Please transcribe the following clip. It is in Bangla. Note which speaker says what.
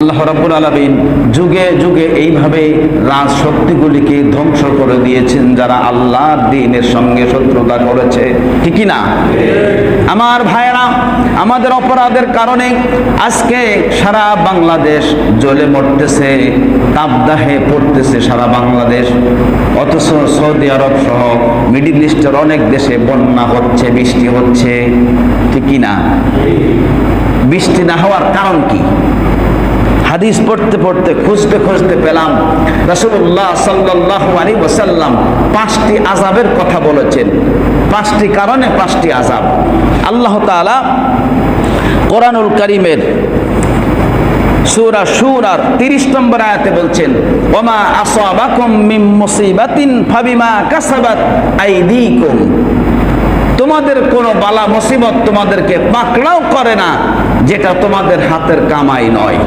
Speaker 1: আল্লাহ রাব্বুল আলামিন যুগে যুগে এইভাবে রাজশক্তিগুলিকে ধ্বংস করে দিয়েছেন যারা আল্লাহর দ্বীনের সঙ্গে শত্রুতা করেছে, ঠিক কি না? আমার ভাইয়েরা, আমাদের অপরাধের কারণে আজকে সারা বাংলাদেশ জ্বলে মরতেছে, তাপদাহে পড়তেছে সারা বাংলাদেশ। অথচ সৌদি আরব সহ মিডল ইস্টের অনেক দেশে বন্যা হচ্ছে, বৃষ্টি হচ্ছে, ঠিক কি না? বৃষ্টি না হওয়ার কারণ কি? হাদিস পড়তে পড়তে খুঁজতে খুঁজতে পেলাম রাসূলুল্লাহ সাল্লাল্লাহু আলাইহি ওয়াসাল্লাম 5টি আযাবের কথা বলেছেন। 5টি কারণে 5টি আযাব। আল্লাহ তাআলা কোরআনুল কারীমের সূরা শুরার 30 নম্বর আয়াতে বলছেন, ওমা আসাবাকুম মিন মুসিবাতিন ফাবিমা কাসাবাত আইদিকুম। তোমাদের কোনো বালা মুসিবত তোমাদেরকে পাকড়াও করে না যেটা তোমাদের হাতের কামাই নয়।